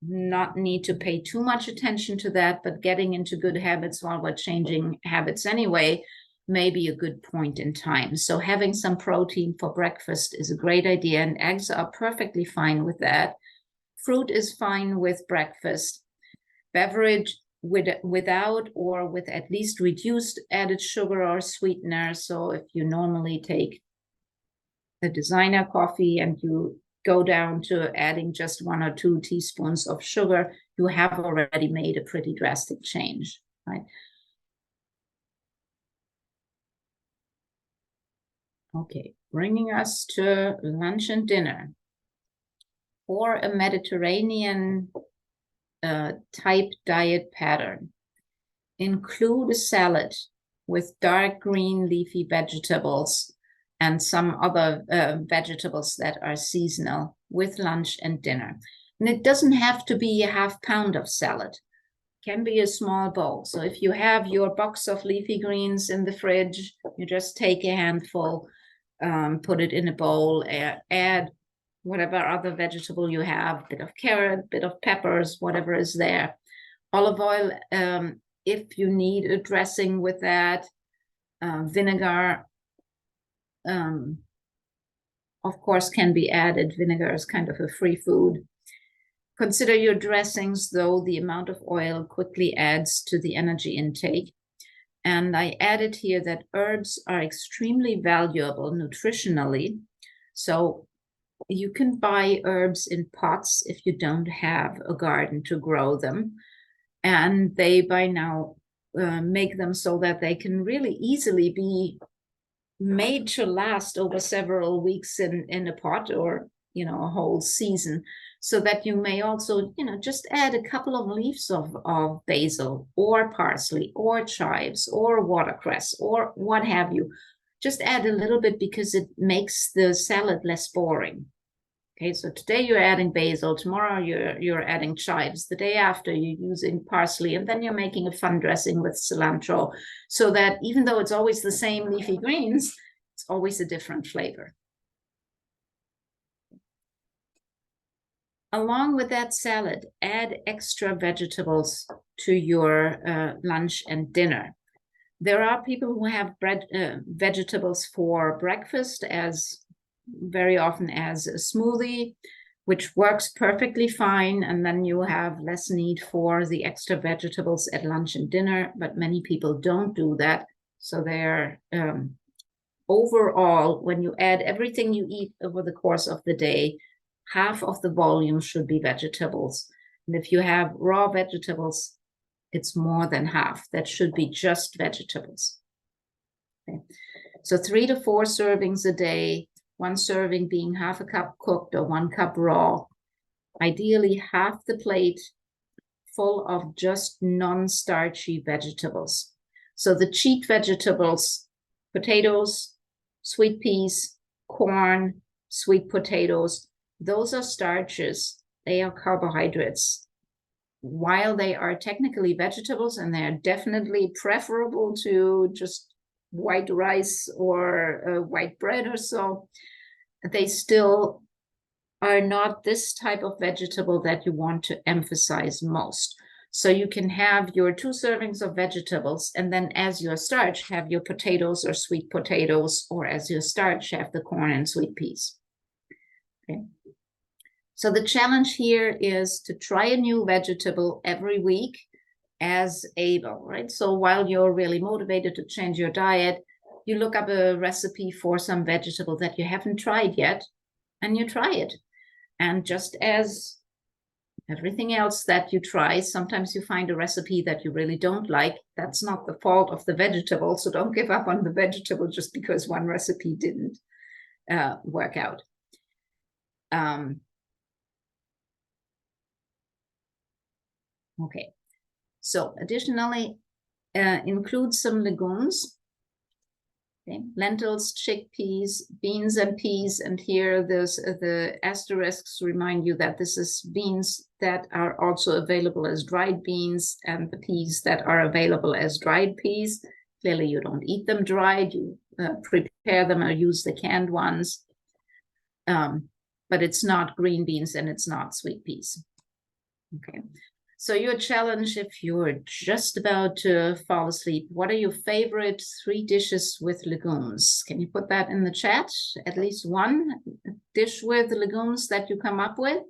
not need to pay too much attention to that, but getting into good habits while we're changing habits anyway may be a good point in time. So having some protein for breakfast is a great idea, and eggs are perfectly fine with that. Fruit is fine with breakfast. Beverage without or with at least reduced added sugar or sweetener. So if you normally take a designer coffee and you go down to adding just 1 or 2 teaspoons of sugar, you have already made a pretty drastic change, right? Okay, bringing us to lunch and dinner. For a Mediterranean type diet pattern, include a salad with dark green leafy vegetables and some other vegetables that are seasonal with lunch and dinner. And it doesn't have to be a half pound of salad. It can be a small bowl. So if you have your box of leafy greens in the fridge, you just take a handful, put it in a bowl, add whatever other vegetable you have, a bit of carrot, bit of peppers, whatever is there. Olive oil, if you need a dressing with that. Vinegar, of course, can be added. Vinegar is kind of a free food. Consider your dressings, though the amount of oil quickly adds to the energy intake. And I added here that herbs are extremely valuable nutritionally. So you can buy herbs in pots if you don't have a garden to grow them. And they by now make them so that they can really easily be made to last over several weeks in a pot, or a whole season, so that you may also just add a couple of leaves of basil or parsley or chives or watercress or what have you. Just add a little bit because it makes the salad less boring. Okay, so today you're adding basil, tomorrow you're adding chives, the day after you're using parsley, and then you're making a fun dressing with cilantro, so that even though it's always the same leafy greens, it's always a different flavor. Along with that salad, add extra vegetables to your lunch and dinner. There are people who have vegetables for breakfast, as very often as a smoothie, which works perfectly fine, and then you have less need for the extra vegetables at lunch and dinner, but many people don't do that. So they're overall, when you add everything you eat over the course of the day, half of the volume should be vegetables. And if you have raw vegetables, it's more than half. That should be just vegetables. Okay. So 3 to 4 servings a day, 1 serving being half a cup cooked or 1 cup raw. Ideally, half the plate full of just non-starchy vegetables. So the cheat vegetables, potatoes, sweet peas, corn, sweet potatoes, those are starches. They are carbohydrates. While they are technically vegetables, and they are definitely preferable to just white rice or white bread or so, they still are not this type of vegetable that you want to emphasize most. So you can have your 2 servings of vegetables, and then as your starch, have your potatoes or sweet potatoes, or as your starch, have the corn and sweet peas. Okay. So the challenge here is to try a new vegetable every week as able, right? So while you're really motivated to change your diet, you look up a recipe for some vegetable that you haven't tried yet, and you try it. And just as everything else that you try, sometimes you find a recipe that you really don't like. That's not the fault of the vegetable, so don't give up on the vegetable just because one recipe didn't work out. Okay, so additionally, include some legumes. Okay. Lentils, chickpeas, beans and peas, and here the asterisks remind you that this is beans that are also available as dried beans, and the peas that are available as dried peas. Clearly you don't eat them dried, you prepare them or use the canned ones, but it's not green beans and it's not sweet peas. Okay. So your challenge, if you're just about to fall asleep, what are your favorite 3 dishes with legumes? Can you put that in the chat? At least 1 dish with legumes that you come up with?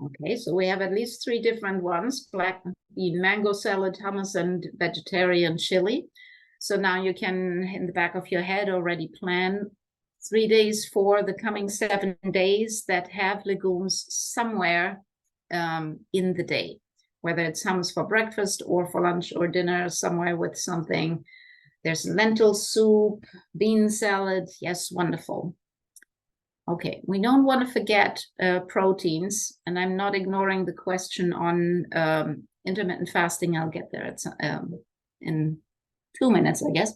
Okay, so we have at least 3 different ones: black bean mango salad, hummus, and vegetarian chili. So now you can, in the back of your head, already plan 3 days for the coming 7 days that have legumes somewhere in the day, whether it's hummus for breakfast or for lunch or dinner, somewhere with something. There's lentil soup, bean salad. Yes, wonderful. Okay, we don't want to forget proteins, and I'm not ignoring the question on intermittent fasting. I'll get there in 2 minutes, I guess.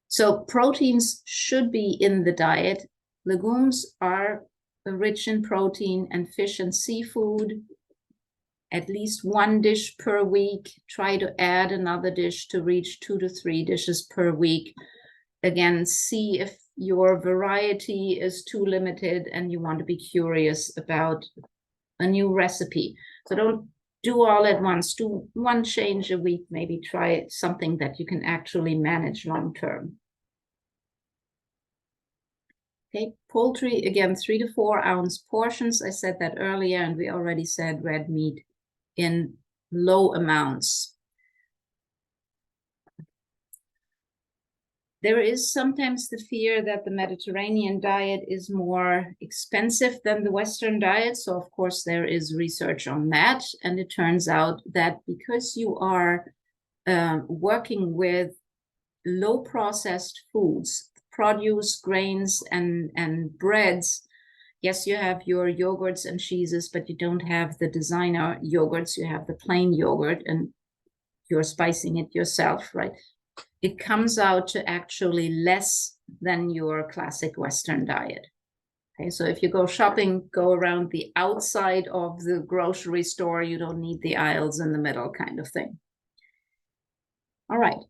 So proteins should be in the diet. Legumes are rich in protein, and fish and seafood at least 1 dish per week. Try to add another dish to reach 2 to 3 dishes per week. Again, see if your variety is too limited and you want to be curious about a new recipe. So don't do all at once. Do 1 change a week. Maybe try something that you can actually manage long term. Okay, poultry, again, 3 to 4 ounce portions. I said that earlier, and we already said red meat in low amounts. There is sometimes the fear that the Mediterranean diet is more expensive than the Western diet. So, of course, there is research on that. And it turns out that because you are working with low processed foods, produce, grains, and breads, yes, you have your yogurts and cheeses, but you don't have the designer yogurts. You have the plain yogurt, and you're spicing it yourself, right? It comes out to actually less than your classic Western diet. Okay, so if you go shopping, go around the outside of the grocery store. You don't need the aisles in the middle kind of thing. All right,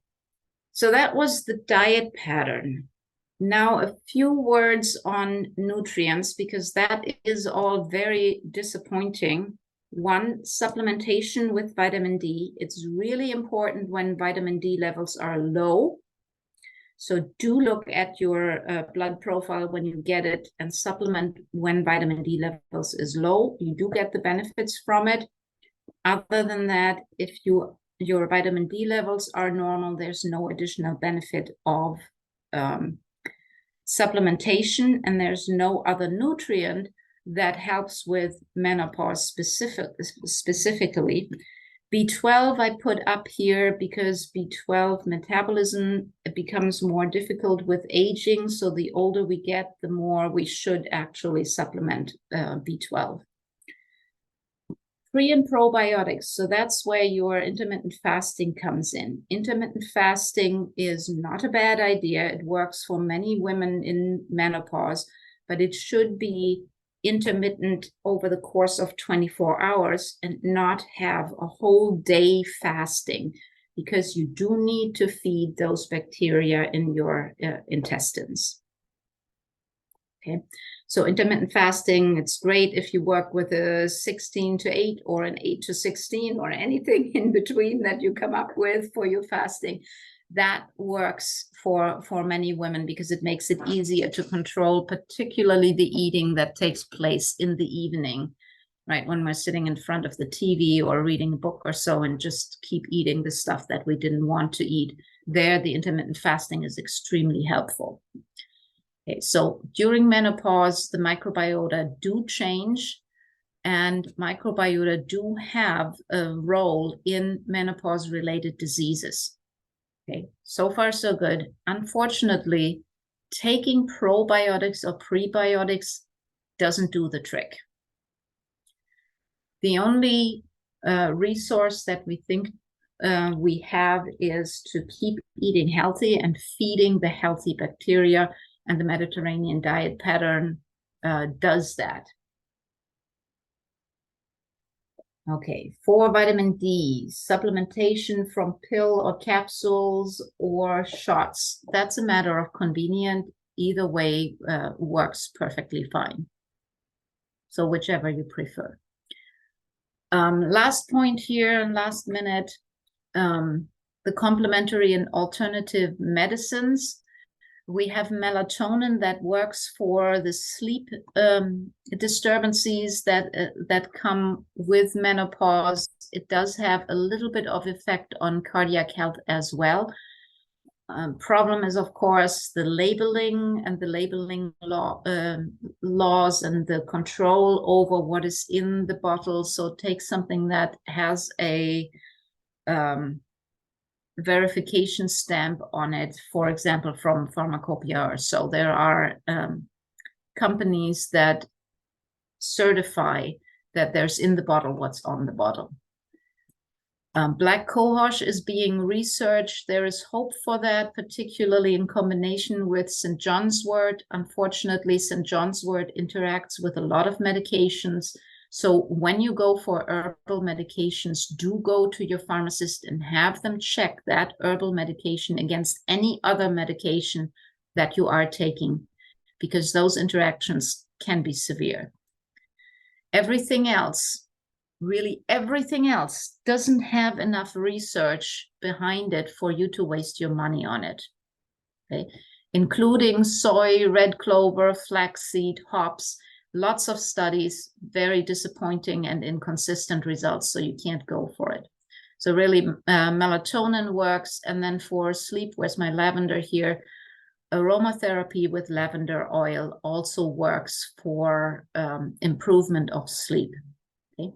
so that was the diet pattern. Now, a few words on nutrients, because that is all very disappointing. 1, supplementation with vitamin D. It's really important when vitamin D levels are low. So do look at your blood profile when you get it and supplement when vitamin D levels is low. You do get the benefits from it. Other than that, if your vitamin D levels are normal, there's no additional benefit of supplementation, and there's no other nutrient that helps with menopause specifically. B12 I put up here because B12 metabolism becomes more difficult with aging. So the older we get, the more we should actually supplement B12. Pre and probiotics. So that's where your intermittent fasting comes in. Intermittent fasting is not a bad idea. It works for many women in menopause, but it should be intermittent over the course of 24 hours and not have a whole day fasting, because you do need to feed those bacteria in your intestines. Okay, so intermittent fasting, it's great if you work with a 16 to 8 or an 8 to 16 or anything in between that you come up with for your fasting. That works for many women because it makes it easier to control, particularly the eating that takes place in the evening, right? When we're sitting in front of the TV or reading a book or so and just keep eating the stuff that we didn't want to eat. There, the intermittent fasting is extremely helpful. Okay, so during menopause, the microbiota do change, and microbiota do have a role in menopause-related diseases. Okay, so far so good. Unfortunately, taking probiotics or prebiotics doesn't do the trick. The only resource that we think we have is to keep eating healthy and feeding the healthy bacteria, and the Mediterranean diet pattern does that. Okay, for vitamin D, supplementation from pill or capsules or shots. That's a matter of convenience. Either way works perfectly fine. So whichever you prefer. Last point here and last minute, the complementary and alternative medicines. We have melatonin that works for the sleep disturbances that come with menopause. It does have a little bit of effect on cardiac health as well. Problem is, of course, the labeling and the labeling laws and the control over what is in the bottle. So take something that has a verification stamp on it, for example, from Pharmacopoeia or so. There are companies that certify that there's in the bottle what's on the bottle. Black cohosh is being researched. There is hope for that, particularly in combination with St. John's wort. Unfortunately, St. John's wort interacts with a lot of medications. So when you go for herbal medications, do go to your pharmacist and have them check that herbal medication against any other medication that you are taking, because those interactions can be severe. Everything else, really everything else, doesn't have enough research behind it for you to waste your money on it. Okay? Including soy, red clover, flaxseed, hops, lots of studies, very disappointing and inconsistent results, so you can't go for it. So really, melatonin works, and then for sleep, where's my lavender here? Aromatherapy with lavender oil also works for improvement of sleep. Okay?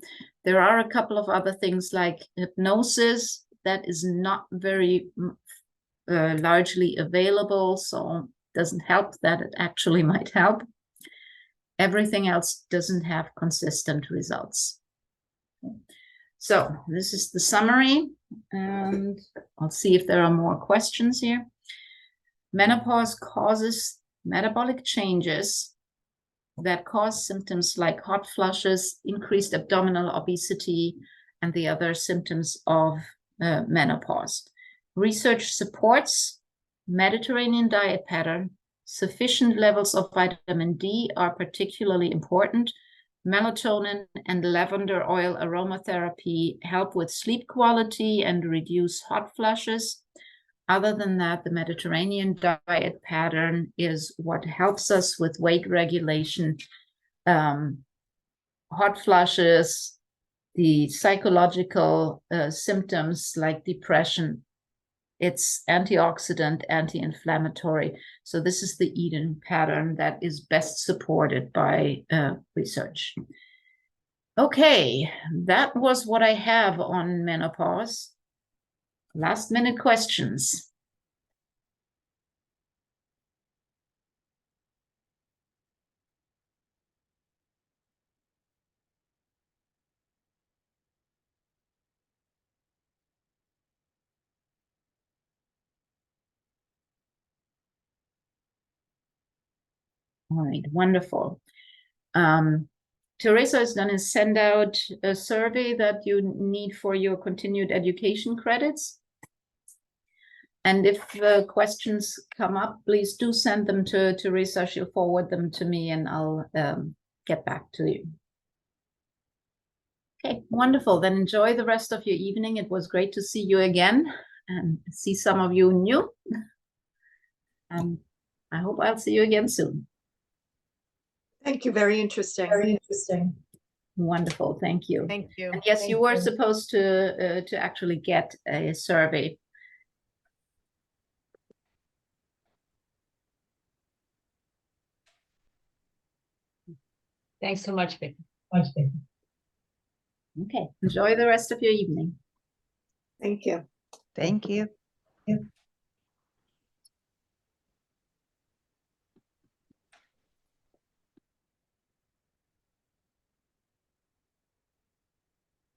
There are a couple of other things like hypnosis that is not very largely available, so doesn't help that it actually might help. Everything else doesn't have consistent results. Okay. So this is the summary, and I'll see if there are more questions here. Menopause causes metabolic changes that cause symptoms like hot flushes, increased abdominal obesity, and the other symptoms of menopause. Research supports Mediterranean diet pattern. Sufficient levels of vitamin D are particularly important. Melatonin and lavender oil aromatherapy help with sleep quality and reduce hot flushes. Other than that, the Mediterranean diet pattern is what helps us with weight regulation, hot flushes, the psychological symptoms like depression. It's antioxidant, anti-inflammatory. So this is the Eden pattern that is best supported by research. Okay, that was what I have on menopause. Last minute questions. All right, wonderful. Teresa is going to send out a survey that you need for your continued education credits. And if questions come up, please do send them to Teresa. She'll forward them to me and I'll get back to you. Okay, wonderful. Then enjoy the rest of your evening. It was great to see you again and see some of you new. And I hope I'll see you again soon. Thank you. Very interesting. Very interesting. Wonderful. Thank you. Thank you. And yes, Thank you were you. supposed to actually get a survey. Thanks so much, Vicky. Okay. Enjoy the rest of your evening. Thank you. Thank you.